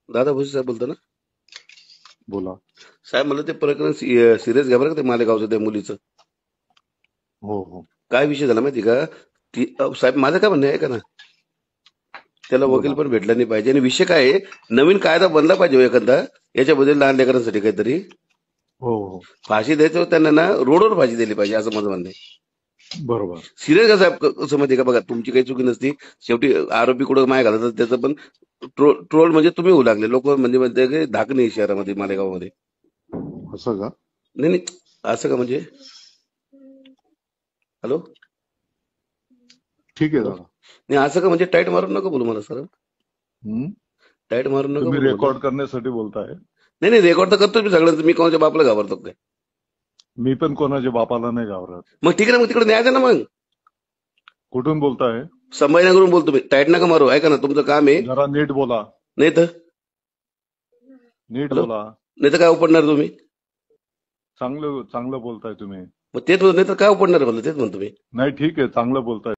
दादा भुसे साहेब बोलतो ना? बोला. साहेब मला ते प्रकरण सिरियस घ्या बरं का, ते मालेगावचं त्या मुलीचं. हो हो काय विषय झाला माहिती का? साहेब माझं काय म्हणणं आहे का ना, त्याला वकील बोला. पण भेटला नाही पाहिजे. आणि विषय काय आहे, नवीन कायदा बनला पाहिजे एखादा याच्याबद्दल, लहान लेकरांसाठी काहीतरी हो हो फाशी द्यायचं, त्यांना ना रोडवर फाशी दिली पाहिजे, असं माझं म्हणणं आहे. बरोबर. सिरियस का साहेब, कसं माहिती का, बघा तुमची काही चुकी नसती, शेवटी आरोपी कुठं माय घालतात त्याचं पण ट्रोल म्हणजे तुम्ही होऊ लागले. लोक म्हणजे म्हणते की धाक नाही शहरामध्ये, मालेगावमध्ये. असं का? नाही नाही, असं का म्हणजे? हॅलो ठीक आहे हॅलो दादा. नाही, असं का म्हणजे? टाईट मारून नका बोलू मला सर, हम्म? टाईट मारून नका तुम्ही बोलू म्हटलं. रेकॉर्ड करण्यासाठी बोलताय? नाही नाही, रेकॉर्ड तर करतो मी सगळ्यांचं. मी कोणाच्या बापाला घाबरतो काय? मी पण कोणाच्या बापाला नाही घाबरत. मग ठीक आहे ना, मग तिकडे न्याय द्या ना मग. कुठून बोलताय? संभाजीनगरून बोलतो मी. टाईट नका मारू, ऐका ना, तुमचं काम आहे. जरा नीट बोला. नाही तर नीट हॅलो, बोला. नाही तर काय उपडणार तुम्ही? चांगलं चांगलं बोलताय तुम्ही. मग तेच नाही तर काय उपडणार मला, तेच म्हणतो मी. नाही ठीक आहे, चांगलं बोलताय.